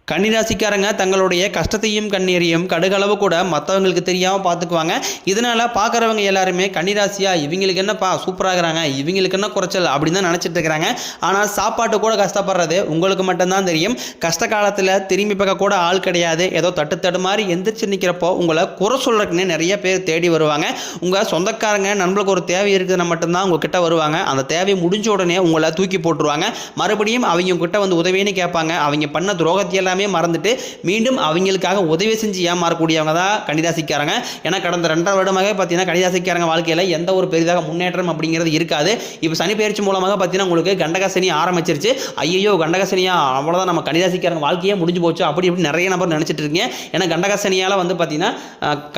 கன்னிராசிக்காரங்க தங்களுடைய கஷ்டத்தையும் கண்ணீரையும் கடுகளவு கூட மற்றவங்களுக்கு தெரியாமல் பார்த்துக்குவாங்க. இதனால் பார்க்குறவங்க எல்லாருமே கன்னிராசியா இவங்களுக்கு என்னப்பா சூப்பராகிறாங்க, இவங்களுக்கு என்ன குறைச்சல் அப்படின்னு தான் நினச்சிட்டு இருக்கிறாங்க. ஆனால் சாப்பாட்டு கூட கஷ்டப்படுறது உங்களுக்கு மட்டும்தான் தெரியும். கஷ்ட காலத்தில் திரும்பி பார்க்க கூட ஆள் கிடையாது. ஏதோ தட்டு மாதிரி எந்திரிச்சு நிற்கிறப்போ உங்களை குறை சொல்றதுக்குன்னு நிறைய பேர் தேடி வருவாங்க. உங்கள் சொந்தக்காரங்க நண்பர்களுக்கு ஒரு தேவை இருக்குதுன்னா மட்டும்தான் உங்ககிட்ட வருவாங்க. அந்த தேவை முடிஞ்ச உடனே உங்களை தூக்கி போட்டுருவாங்க. மறுபடியும் அவங்க கிட்ட வந்து உதவின்னு கேட்பாங்க. அவங்க பண்ண துரோகத்தை மறந்துட்டு மீண்டும் அவங்களுக்காக உதவி செஞ்சு ஏமாறக்கூடியவங்க தான் கன்னிராசிக்காரங்க. ஏன்னா கடந்த 2.5 வருடமாக பார்த்தீங்கன்னா கன்னிராசிக்காரங்க வாழ்க்கையில் எந்த ஒரு பெரிதாக முன்னேற்றம் அப்படிங்கிறது இருக்காது. இப்போ சனி பயிற்சி மூலமாக பார்த்தீங்கன்னா உங்களுக்கு கண்டகசனி ஆரம்பிச்சிருச்சு. ஐயோ கண்டகசனியா அவ்வளோதான், நம்ம கன்னிராசிக்காரங்க வாழ்க்கையே முடிஞ்சு போச்சு அப்படி இப்படி நிறைய நபர் நினச்சிட்டு இருக்கீங்க. ஏன்னா கண்டகசனியால் வந்து பார்த்தீங்கன்னா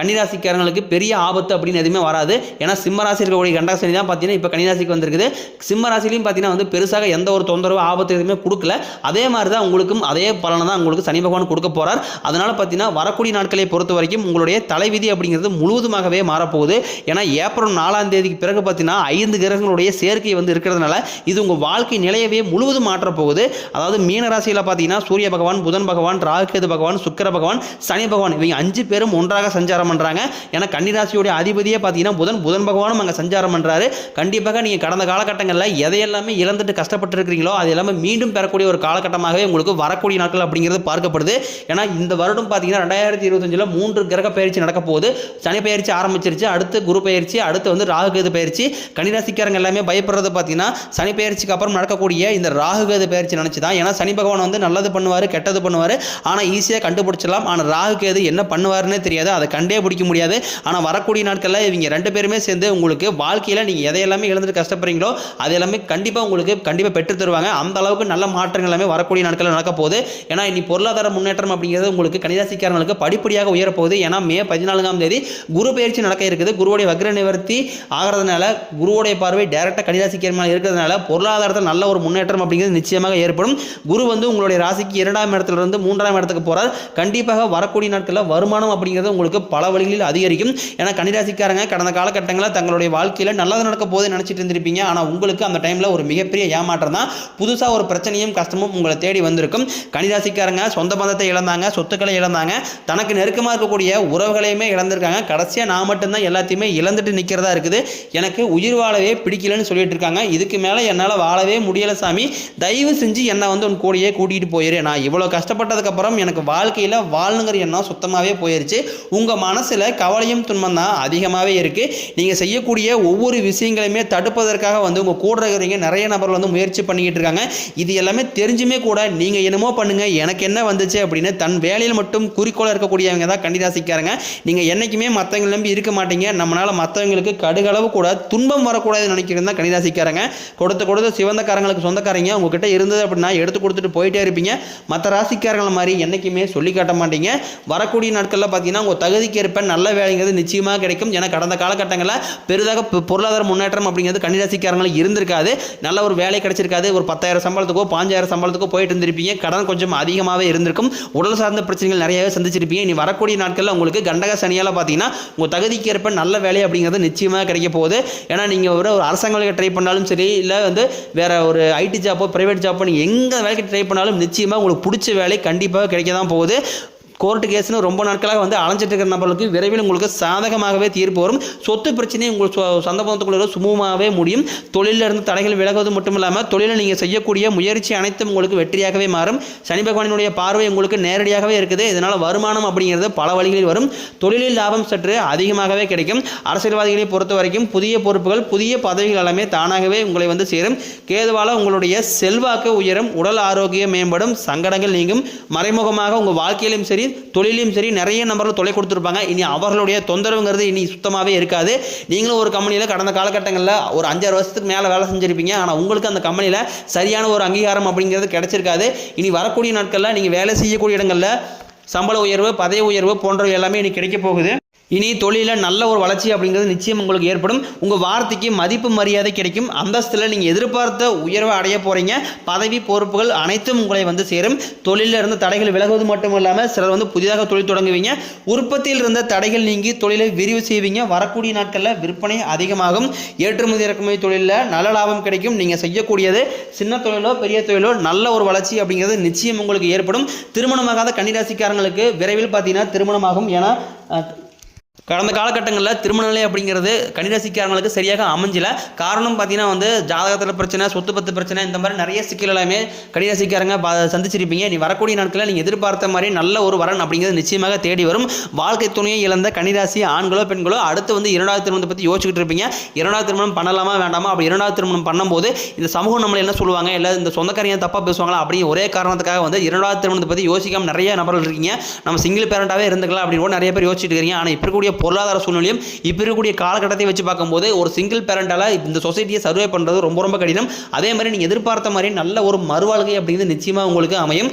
கன்னிராசிக்காரங்களுக்கு பெரிய ஆபத்து அப்படின்னு எதுவுமே வராது. ஏன்னா சிம்மராசி இருக்கக்கூடிய கண்டகசனி தான் பார்த்தீங்கன்னா இப்போ கன்னிராசிக்கு வந்திருக்குது. சிம்மராசிலையும் பார்த்தீங்கன்னா வந்து பெருசாக எந்த ஒரு தொந்தரவு ஆபத்து எதுவுமே கொடுக்கல. அதே மாதிரி தான் உங்களுக்கும் அதே பலனை தான் உங்களுக்கு சனி பகவான் கொடுக்க போறார். அதனால பார்த்தீங்கன்னா வரக்கூடிய நாட்களை பொறுத்த வரைக்கும் உங்களுடைய தலைவிதி அப்படிங்கிறது முழுவதுமாகவே மாறப்போகுது. ஏன்னா ஏப்ரல் 4ஆம் தேதிக்கு பிறகு பார்த்தீங்கன்னா 5 கிரகங்களுடைய சேர்க்கை வந்து இருக்கிறதுனால இது உங்கள் வாழ்க்கை நிலையவே முழுவதும் மாற்ற போகுது. அதாவது மீன ராசியில் பார்த்தீங்கன்னா சூரிய பகவான், புதன் பகவான், ராகுகேது பகவான், சுக்கிர பகவான், சனி பகவான் இவங்க 5 பேரும் ஒன்றாக சஞ்சாரம் பண்றாங்க. ஏன்னா கன்னிராசியுடைய அதிபதியே பார்த்தீங்கன்னா புதன் பகவானும் அங்கே சஞ்சாரம் பண்றாரு. கண்டிப்பாக நீங்கள் கடந்த காலகட்டங்களில் எதையெல்லாமே இழந்துட்டு கஷ்டப்பட்டு இருக்கிறீங்களோ அது எல்லாமே மீண்டும் பெறக்கூடிய ஒரு காலகட்டமாகவே உங்களுக்கு வரக்கூடிய நாட்கள் அப்படிங்கிறது பார்க்கப்படுது. ஏன்னா இந்த வருடம் பார்த்தீங்கன்னா 2025 3 கிரக பயிற்சி நடக்க போகுது. சனி பயிற்சி ஆரம்பிச்சிருச்சு, அடுத்து குரு பயிற்சி, அடுத்து வந்து ராகுகேது பயிற்சி. கன்னிராசிக்காரங்க எல்லாமே பயப்படுறது பார்த்தீங்கன்னா சனி பயிற்சிக்கு அப்புறம் நடக்கக்கூடிய இந்த ராகுகேது பயிற்சி நினச்சி தான். ஏன்னா சனி பகவான் வந்து நல்லது பண்ணுவார், கெட்டது பண்ணுவார். ஆனால் ஈஸியாக கண்டுபிடிச்சிடலாம். ஆனால் ராகுகேது என்ன பண்ணுவாருன்னே தெரியாது, அதை கண்டே பிடிக்க முடியாது. ஆனால் வரக்கூடிய நாட்களில் இவங்க 2 பேருமே சேர்ந்து உங்களுக்கு வாழ்க்கையில் நீங்கள் எதையெல்லாமே இழந்துட்டு கஷ்டப்படுறீங்களோ அது எல்லாமே கண்டிப்பாக உங்களுக்கு கண்டிப்பாக பெற்று தருவாங்க. அந்த அளவுக்கு நல்ல மாற்றங்கள் எல்லாமே வரக்கூடிய நாட்களில் நடக்க போகுது. ஏன்னா இனி பொருளாதார முன்னேற்றம் அப்படிங்கிறது உங்களுக்கு கன்னிராசிக்காரங்களுக்கு படிப்படியாக உயரப்போகுது. ஏன்னா மே 14ஆம் தேதி குரு பயிற்சி நடக்க இருக்குது. குருவுடைய வக்ர நிவர்த்தி ஆகிறதுனால குருவுடைய பார்வை டைரக்டாக கன்னிராசிக்கார மேலே இருக்கிறதுனால பொருளாதாரத்தில் நல்ல ஒரு முன்னேற்றம் அப்படிங்கிறது நிச்சயமாக ஏற்படும். குரு வந்து உங்களுடைய ராசிக்கு 2ஆம் இடத்திலிருந்து 3ஆம் இடத்துக்கு போகிறார். கண்டிப்பாக வரக்கூடிய நாட்களில் வருமானம் அப்படிங்கிறது உங்களுக்கு பல வழிகளில் அதிகரிக்கும். ஏன்னா கன்னிராசிக்காரங்க கடந்த காலகட்டங்களில் தங்களுடைய வாழ்க்கையில் நல்லது நடக்க போது நினச்சிட்டு இருந்திருப்பீங்க. ஆனால் உங்களுக்கு அந்த டைமில் ஒரு மிகப்பெரிய ஏமாற்றம் தான். புதுசாக ஒரு பிரச்சனையும் கஷ்டமும் உங்களை தேடி வந்திருக்கும். கன்னிராசிக்காரங்க சொந்த பந்தத்தை இழந்தாங்க, சொத்துக்களை இழந்தாங்க, தனக்கு நெருக்கமாக இருக்கக்கூடிய உறவுகளையுமே இழந்திருக்காங்க. கடைசியாக நான் மட்டும்தான் எல்லாத்தையுமே இழந்துட்டு நிற்கிறதா இருக்குது. எனக்கு உயிர் வாழவே பிடிக்கலன்னு சொல்லிட்டு இருக்காங்க. இதுக்கு மேலே என்னால் வாழவே முடியலை சாமி, தயவு செஞ்சு என்னை வந்து உன் கூடையே கூட்டிகிட்டு போயிரு. நான் இவ்வளோ கஷ்டப்பட்டதுக்கப்புறம் எனக்கு வாழ்க்கையில் வாழணுங்கிற எண்ணம் சுத்தமாகவே போயிடுச்சு. உங்கள் மனசில் கவலையும் துன்பம் தான் அதிகமாகவே இருக்குது. நீங்கள் செய்யக்கூடிய ஒவ்வொரு விஷயங்களையுமே தடுப்பதற்காக வந்து உங்கள் கூட இருக்கிறவங்க நிறைய நபர்கள் வந்து முயற்சி பண்ணிக்கிட்டு இருக்காங்க. இது எல்லாமே தெரிஞ்சுமே கூட நீங்கள் என்னமோ பண்ணுங்க எனக்கு என்ன வந்துச்சு அப்படின்னு தன் வேலையில் மட்டும் குறிக்கோளாக இருக்கக்கூடியவங்க தான் கன்னிராசிக்காரங்க. நீங்கள் என்றைக்குமே மற்றவங்களை நம்பி இருக்க மாட்டீங்க. நம்மளால் மற்றவங்களுக்கு கடுகளவு கூட துன்பம் வரக்கூடாதுன்னு நினைக்கிறது தான் கன்னிராசிக்காரங்க. கொடுத்த சிவந்தக்காரங்களுக்கு சொந்தக்காரங்க உங்ககிட்ட இருந்தது அப்படின்னா எடுத்து கொடுத்துட்டு போயிட்டே இருப்பீங்க. மற்ற ராசிக்காரங்களை மாதிரி என்றைக்குமே சொல்லி காட்ட மாட்டீங்க. வரக்கூடிய நாட்களில் பார்த்தீங்கன்னா உங்கள் தகுதிக்கு ஏற்ப நல்ல வேலைங்கிறது நிச்சயமாக கிடைக்கும். ஏன்னா கடந்த காலகட்டங்களில் பெரிதாக பொருளாதார முன்னேற்றம் அப்படிங்கிறது கன்னிராசிக்காரங்களுக்கு இருந்திருக்காது. நல்ல ஒரு வேலை கிடைச்சிருக்காது. ஒரு 10,000 சம்பளத்துக்கோ 5,000 சம்பளத்துக்கோ போயிட்டு இருந்திருப்பீங்க. கடன் கொஞ்சம் அதிகமாகவே இருந்திருக்கும். உடல் சார்ந்த பிரச்சனைகள் நிறையவே சந்திச்சிருப்பீங்க. இனி வரக்கூடிய நாட்களில் உங்களுக்கு கண்டக சனியால் பார்த்தீங்கன்னா உங்கள் தகுதிக்கு ஏற்ப நல்ல வேலை அப்படிங்கிறது நிச்சயமாக கிடைக்க போகுது. ஏன்னா நீங்கள் ஒரு அரசாங்க வேலைக்கு ட்ரை பண்ணாலும் சரி, இல்லை வந்து வேற ஒரு ஐடி ஜாப்போ பிரைவேட் ஜாப்போ நீங்கள் எங்கே வேலைக்கு ட்ரை பண்ணாலும் நிச்சயமாக உங்களுக்கு பிடிச்ச வேலை கண்டிப்பாக கிடைக்க தான் போகுது. கோர்ட்டு கேஸ்னு ரொம்ப நாட்களாக வந்து அலைஞ்சிட்டு இருக்கிற நபர்களுக்கு விரைவில் உங்களுக்கு சாதகமாகவே தீர்ப்பு வரும். சொத்து பிரச்சனையை உங்களுக்கு சொந்த பந்தத்துக்குள்ள சுமூகமாகவே முடியும். தொழிலில் இருந்து தடைகள் விலகுவது மட்டும் இல்லாமல் தொழிலில் நீங்கள் செய்யக்கூடிய முயற்சி அனைத்தும் உங்களுக்கு வெற்றியாகவே மாறும். சனி பகவானுடைய பார்வை உங்களுக்கு நேரடியாகவே இருக்குது. இதனால் வருமானம் அப்படிங்கிறது பல வழிகளில் வரும். தொழிலில் லாபம் சற்று அதிகமாகவே கிடைக்கும். அரசியல்வாதிகளை பொறுத்த வரைக்கும் புதிய பொறுப்புகள், புதிய பதவிகள் எல்லாமே தானாகவே உங்களை வந்து சேரும். கேதுவால் உங்களுடைய செல்வாக்கு உயரும், உடல் ஆரோக்கியம் மேம்படும், சங்கடங்கள் நீங்கும். மறைமுகமாக உங்கள் வாழ்க்கையிலும் சரி தொழிலையும் சரி நிறைய நபர்கள் தொலை கொடுத்துருப்பாங்க. இனி அவர்களுடைய தொந்தரவுங்கிறது இனி சுத்தமாகவே இருக்காது. நீங்களும் ஒரு கம்பெனியில் கடந்த காலகட்டங்களில் ஒரு 5-6 வருஷத்துக்கு மேலே வேலை செஞ்சுருப்பீங்க. ஆனால் உங்களுக்கு அந்த கம்பெனியில் சரியான ஒரு அங்கீகாரம் அப்படிங்கிறது கிடைச்சிருக்காது. இனி வரக்கூடிய நாட்களில் நீங்கள் வேலை செய்யக்கூடிய இடங்களில் சம்பள உயர்வு, பதவி உயர்வு போன்றவை எல்லாமே இனி கிடைக்க போகுது. இனி தொழிலில் நல்ல ஒரு வளர்ச்சி அப்படிங்கிறது நிச்சயம் உங்களுக்கு ஏற்படும். உங்கள் வார்த்தைக்கு மதிப்பு மரியாதை கிடைக்கும். அந்தஸ்தில் நீங்கள் எதிர்பார்த்த உயர்வை அடைய போகிறீங்க. பதவி பொறுப்புகள் அனைத்தும் உங்களை வந்து சேரும். தொழிலில் இருந்த தடைகள் விலகுவது மட்டும் இல்லாமல் சிலர் வந்து புதிதாக தொழில் தொடங்குவீங்க. உற்பத்தியில் இருந்த தடைகள் நீங்கி தொழிலை விரிவு செய்வீங்க. வரக்கூடிய நாட்களில் விற்பனை அதிகமாகும். ஏற்றுமதி இறக்குமதி தொழிலில் நல்ல லாபம் கிடைக்கும். நீங்கள் செய்யக்கூடியது சின்ன தொழிலோ பெரிய தொழிலோ நல்ல ஒரு வளர்ச்சி அப்படிங்கிறது நிச்சயம் உங்களுக்கு ஏற்படும். திருமணமாகாத கன்னிராசிக்காரங்களுக்கு விரைவில் பார்த்தீங்கன்னா திருமணமாகும். ஏன்னா கடந்த காலகட்டங்களில் திருமண நிலை அப்படிங்கிறது கன்னிராசிக்காரங்களுக்கு சரியாக அமைஞ்சல. காரணம் பார்த்தீங்கன்னா வந்து ஜாதகத்தில் பிரச்சனை, சொத்து பத்து பிரச்சனை, இந்த மாதிரி நிறைய சிக்கல் எல்லாமே கன்னிராசிக்காரங்க சந்திச்சிருப்பீங்க. நீ வரக்கூடிய நாட்களில் நீங்கள் எதிர்பார்த்த மாதிரி நல்ல ஒரு வரன் அப்படிங்கிறது நிச்சயமாக தேடி வரும். வாழ்க்கை துணையை இழந்த கன்னிராசி ஆண்களோ பெண்களோ அடுத்து வந்து இரண்டாவது திருமணத்தை பற்றி யோசிச்சுக்கிட்டு இருப்பீங்க. இரண்டாவது திருமணம் பண்ணலாமா வேண்டாமா? அப்படி இரண்டாவது திருமணம் பண்ணும்போது இந்த சமூகம் நம்மளை என்ன சொல்லுவாங்க, இல்லை இந்த சொந்தக்காரங்க தப்பாக பேசுவாங்களா அப்படின்னு ஒரே காரணத்துக்காக வந்து இரண்டாவது திருமணத்தை பற்றி யோசிக்காமல் நிறைய நபர்கள் இருக்கீங்க. நம்ம சிங்கிள் பேரண்டாகவே இருந்துக்கலாம் அப்படின்னு கூட நிறைய பேர் யோசிச்சுட்டு இருக்கீங்க. ஆனால் இப்போ இருக்கக்கூடிய பொருளாதார சூழ்நிலையும் இப்போ இருக்கக்கூடிய காலகட்டத்தை வச்சு பார்க்கும்போது ஒரு சிங்கிள் பேரண்டால இந்த சொசைட்டியை சர்வே பண்ணுறது ரொம்ப கடினம். அதே மாதிரி நீங்கள் எதிர்பார்த்த மாதிரி நல்ல ஒரு மறுவாழ்க்கை அப்படிங்கிறது நிச்சயமாக உங்களுக்கு அமையும்.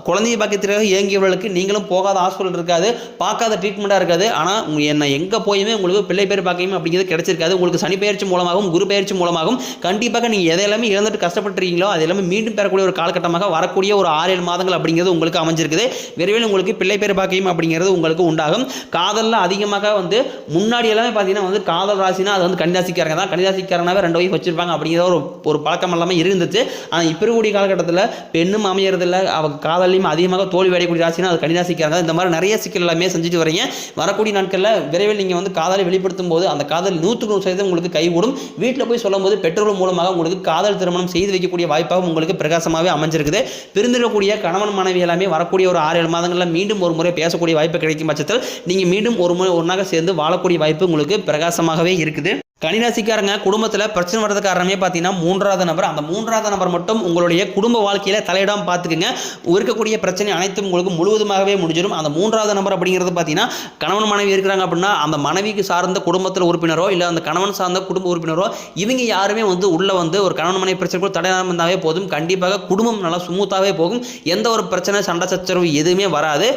குழந்தைய பாக்கியத்திற்காக இயங்கியவர்களுக்கு நீங்களும் போகாத ஹாஸ்பிட்டல் இருக்காது, பார்க்காத ட்ரீட்மெண்ட்டாக இருக்காது. ஆனால் என்ன எங்கே போயுமே உங்களுக்கு பிள்ளை பேர் பாக்கியம் அப்படிங்கிறது கிடைச்சிருக்காது. உங்களுக்கு சனி பயிற்சி மூலமாகவும் குரு பயிற்சி மூலமாகவும் கண்டிப்பாக நீங்கள் எதையெல்லாமே இழந்துட்டு கஷ்டப்பட்டுருக்கீங்களோ அது எல்லாமே மீண்டும் பெறக்கூடிய ஒரு காலகட்டமாக வரக்கூடிய ஒரு 6-7 மாதங்கள் அப்படிங்கிறது உங்களுக்கு அமைஞ்சிருக்குது. விரைவில் உங்களுக்கு பிள்ளை பேர் பாக்கியம் அப்படிங்கிறது உங்களுக்கு உண்டாகும். காதலில் அதிகமாக வந்து முன்னாடி எல்லாமே பார்த்தீங்கன்னா வந்து காதல் ராசினா அது வந்து கன்னிராசிக்காரங்க தான். கன்னிராசிக்காரனாவே 2 ஒய்ஃப் வச்சிருப்பாங்க அப்படிங்கிற ஒரு பழக்கம் எல்லாமே இருந்துச்சு. ஆனால் இப்போ இருக்கக்கூடிய காலகட்டத்தில் பெண்ணும் அமையறதில்லை, அவங்க காதலையும் அதிகமாக தோல்வி அடையக்கூடிய ராசினா அது கன்னிராசிக்காரங்க. இந்த மாதிரி நிறைய சிக்கல் எல்லாமே செஞ்சுட்டு வரீங்க. வரக்கூடிய நாட்களில் விரைவில் நீங்கள் வந்து காதலை வெளிப்படுத்தும் போது அந்த காதல் 100% உங்களுக்கு கைகூடும். வீட்டில் போய் சொல்லும் போது பெற்றோர்கள் மூலமாக உங்களுக்கு காதல் திருமணம் செய்து வைக்கக்கூடிய வாய்ப்பாக உங்களுக்கு பிரகாசமாகவே அமைஞ்சிருக்குது. பிரிந்திருக்கக்கூடிய கணவன் மனைவி எல்லாமே வரக்கூடிய ஒரு 6-7 மாதங்களில் மீண்டும் ஒரு முறை பேசக்கூடிய வாய்ப்பு கிடைக்கும் பட்சத்தில் நீங்கள் மீண்டும் ஒரு முறை ஒன்றாக சேர்ந்து வாழக்கூடிய வாய்ப்பு உங்களுக்கு பிரகாசமாகவே இருக்குது. கன்னிராசிக்காரங்க குடும்பத்தில் பிரச்சனை வர்றது காரணமே பார்த்தீங்கன்னா 3வது நபர். அந்த 3வது நபர் மட்டும் உங்களுடைய குடும்ப வாழ்க்கையில் தலையிடாமல் பார்த்துக்குங்க. இருக்கக்கூடிய பிரச்சனை அனைத்தும் உங்களுக்கு முழுவதுமாகவே முடிஞ்சிடும். அந்த 3வது நபர் அப்படிங்கிறது பார்த்தீங்கன்னா கணவன் மனைவி இருக்கிறாங்க அப்படின்னா அந்த மனைவிக்கு சார்ந்த குடும்பத்தில் உறுப்பினரோ இல்லை அந்த கணவன் சார்ந்த குடும்ப உறுப்பினரோ இவங்க யாருமே வந்து உள்ள வந்து ஒரு கணவன் மனைவி பிரச்சனை தடையாமல் இருந்தாவே போதும். கண்டிப்பாக குடும்பம் நல்லா ஸ்மூத்தாகவே போகும். எந்த ஒரு பிரச்சனை சண்டை சச்சரவு எதுவுமே வராது.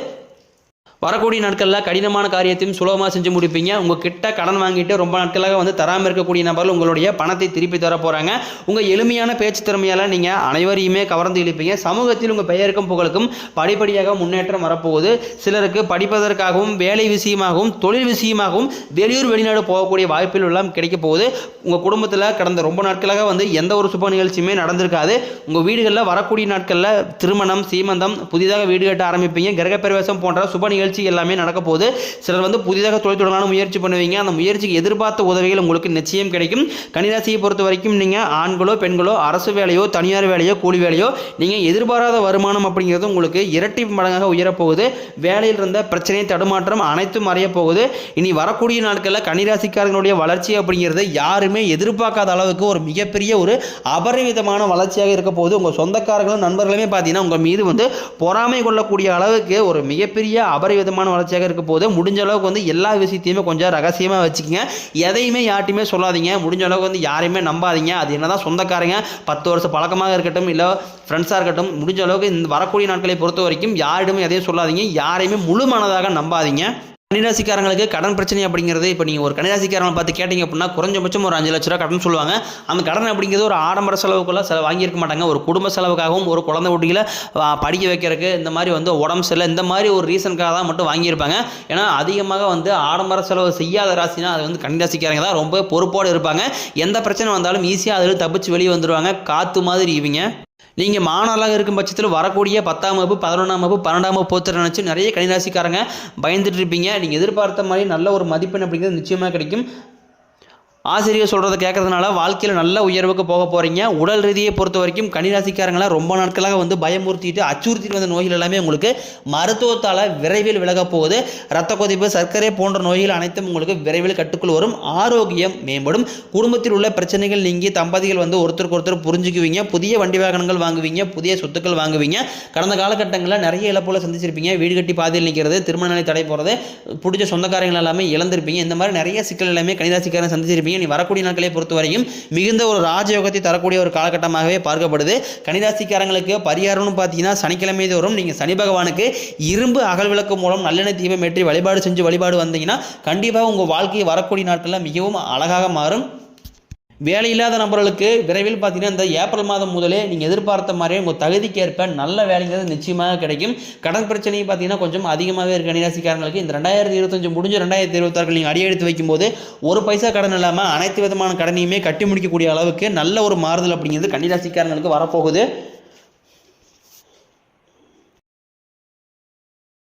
வரக்கூடிய நாட்களில் கடினமான காரியத்தையும் சுலபமாக செஞ்சு முடிப்பீங்க. உங்கள் கிட்ட கடன் வாங்கிட்டு ரொம்ப நாட்களாக வந்து தராமல் இருக்கக்கூடிய நபர்கள் உங்களுடைய பணத்தை திருப்பி தர போகிறாங்க. உங்கள் எளிமையான பேச்சு திறமையால் நீங்கள் அனைவரையுமே கவர்ந்து இழுப்பீங்க. சமூகத்தில் உங்கள் பெயருக்கும் புகழுக்கும் படிப்படியாக முன்னேற்றம் வரப்போகுது. சிலருக்கு படிப்பதற்காகவும் வேலை விஷயமாகவும் தொழில் விஷயமாகவும் வெளியூர் வெளிநாடு போகக்கூடிய வாய்ப்புகள் எல்லாம் கிடைக்க போகுது. உங்கள் குடும்பத்தில் கடந்த ரொம்ப நாட்களாக வந்து எந்த ஒரு சுப நிகழ்ச்சியுமே நடந்திருக்காது. உங்கள் வீடுகளில் வரக்கூடிய நாட்களில் திருமணம், சீமந்தம், புதிதாக வீடு கட்ட ஆரம்பிப்பீங்க. கிரகப்பிரவேசம் போன்ற சுப நிகழ்ச்சி எல்லாமே நடக்க போகுது. சிலர் வந்து புதிதாக தொழில் தொடங்கலான முயற்சி பண்ணுவீங்க. அந்த முயற்சிக்கு எதிர்பார்த்த உதவிகள் உங்களுக்கு நிச்சயம் கிடைக்கும். கன்னிராசியை பொறுத்த வரைக்கும் நீங்கள் ஆண்களோ பெண்களோ அரசு வேலையோ தனியார் வேலையோ கூலி வேலையோ நீங்கள் எதிர்பாராத வருமானம் அப்படிங்கிறது உங்களுக்கு இரட்டி மடங்காக உயரப்போகுது. வேலையில் இருந்த பிரச்சனை தடுமாற்றம் அனைத்தும் மறைய போகுது. இனி வரக்கூடிய நாட்களில் கன்னிராசிக்காரர்களுடைய வளர்ச்சி அப்படிங்கிறது யாருமே எதிர்பார்க்காத அளவுக்கு ஒரு மிகப்பெரிய ஒரு அபரிமிதமான வளர்ச்சியாக இருக்க போகுது. உங்கள் சொந்தக்காரர்களும் நண்பர்களுமே பார்த்தீங்கன்னா உங்கள் மீது வந்து பொறாமை கொள்ளக்கூடிய அளவுக்கு ஒரு மிகப்பெரிய அபரிவிதமான வளர்ச்சியாக இருக்க போது. முடிஞ்ச அளவுக்கு வந்து எல்லா விஷயத்தையுமே கொஞ்சம் ரகசியமாக வச்சுக்கோங்க. எதையுமே யார்ட்டையுமே சொல்லாதீங்க. முடிஞ்ச அளவுக்கு வந்து யாரையுமே நம்பாதீங்க. அது என்னதான் சொந்தக்காரங்க 10 வருஷம் பழக்கமாக இருக்கட்டும் இல்லை ஃப்ரெண்ட்ஸாக இருக்கட்டும், முடிஞ்ச அளவுக்கு இந்த வரக்கூடிய நாட்களை பொறுத்த வரைக்கும் யாரிடமே எதையும் சொல்லாதீங்க. யாரையுமே முழு மனதாக நம்பாதீங்க. கன்னிராசிக்காரங்களுக்கு கடன் பிரச்சனை அப்படிங்கிறது இப்போ நீங்கள் ஒரு கன்னிராசிக்காரங்களை பார்த்து கேட்டிங்க அப்படின்னா குறைஞ்சபட்சம் ஒரு 5 லட்ச ரூபா கடன் சொல்லுவாங்க. அந்த கடன் அப்படிங்கிறது ஒரு ஆடம்பர செலவுக்குள்ள வாங்கியிருக்க மாட்டாங்க. ஒரு குடும்ப செலவுக்காகவும் ஒரு குழந்தை குட்டிகளை படிக்க வைக்கிறதுக்கு இந்த மாதிரி வந்து உடம்பு சரியில்லை இந்த மாதிரி ஒரு ரீசனுக்காக தான் மட்டும் வாங்கியிருப்பாங்க. ஏன்னா அதிகமாக வந்து ஆடம்பர செலவு செய்யாத ராசினா அது வந்து கன்னிராசிக்காரங்க தான் ரொம்ப பொறுப்போடு இருப்பாங்க. எந்த பிரச்சனை வந்தாலும் ஈஸியாக அதில் தப்பிச்சு வெளியே வந்துடுவாங்க. காற்று மாதிரி இவங்க. நீங்கள் மாணவர்களாக இருக்கும் பட்சத்தில் வரக்கூடிய 10ஆம் வகுப்பு 11ஆம் வகுப்பு 12ஆம் வகுப்பு போத்துற நினச்சி நிறைய கன்னிராசிக்காரங்க பயந்துட்டு இருப்பீங்க. நீங்கள் எதிர்பார்த்த மாதிரி நல்ல ஒரு மதிப்பெண் அப்படிங்கிறது நிச்சயமாக கிடைக்கும். ஆசிரியர் சொல்கிறத கேட்கறதுனால வாழ்க்கையில் நல்ல உயர்வுக்கு போக போகிறீங்க. உடல் ரீதியை பொறுத்த வரைக்கும் கன்னிராசிக்காரங்களாம் ரொம்ப நாட்களாக வந்து பயமுறுத்திட்டு அச்சுறுத்திட்டு வந்த நோய்கள் எல்லாமே உங்களுக்கு மருத்துவத்தால் விரைவில் விலக போகுது. இரத்த கொதிப்பு, சர்க்கரை போன்ற நோய்கள் அனைத்தும் உங்களுக்கு விரைவில் கட்டுக்குள் வரும். ஆரோக்கியம் மேம்படும். குடும்பத்தில் உள்ள பிரச்சனைகள் நீங்கி தம்பதிகள் வந்து ஒருத்தருக்கு ஒருத்தர் புரிஞ்சுக்குவீங்க. புதிய வண்டி வாகனங்கள் வாங்குவீங்க. புதிய சொத்துக்கள் வாங்குவீங்க. கடந்த காலகட்டங்களில் நிறைய இழப்புகளை சந்திச்சிருப்பீங்க. வீடு கட்டி பாதியில் நிற்கிறது, திருமண நிலை தடை போகிறது, பிடிச்ச சொந்தக்காரங்கள் எல்லாமே இழந்திருப்பீங்க. இந்த மாதிரி நிறைய சிக்கல் எல்லாமே கன்னிராசிக்காரங்க சந்திச்சிருப்பீங்க. இனி வரக்கூடிய நாட்களை பொறுத்தவரையும் மிகுந்த ஒரு ராஜயோகத்தை தரக்கூடிய ஒரு காலகட்டமாகவே பார்க்கப்படுது. கன்னிராசிக்காரங்களுக்கு பரிகாரம்னு பார்த்தீங்கன்னா சனிக்கிழமை தோறும் நீங்கள் சனி பகவானுக்கு இரும்பு அகல் விளக்கு மூலம் நல்லெண்ணெய் தீபம் ஏற்றி வழிபாடு வந்தீங்கன்னா கண்டிப்பாக உங்கள் வாழ்க்கை வரக்கூடிய நாட்களில் மிகவும் அழகாக மாறும். வேலை இல்லாத நபர்களுக்கு விரைவில் பார்த்தீங்கன்னா இந்த ஏப்ரல் மாதம் முதலே நீங்கள் எதிர்பார்த்த மாதிரியே உங்கள் தகுதிக்கேற்ப நல்ல வேலைங்கிறது நிச்சயமாக கிடைக்கும். கடன் பிரச்சனையும் பார்த்தீங்கன்னா கொஞ்சம் அதிகமாகவே இருக்குது கன்னிராசிக்காரங்களுக்கு. இந்த 2025 முடிஞ்ச 2026 நீங்கள் அடியெடுத்து வைக்கும்போது ஒரு பைசா கடன் இல்லாமல் அனைத்து விதமான கடனையுமே கட்டி முடிக்கக்கூடிய அளவுக்கு நல்ல ஒரு மாறுதல் அப்படிங்கிறது கன்னிராசிக்காரங்களுக்கு வரப்போகுது.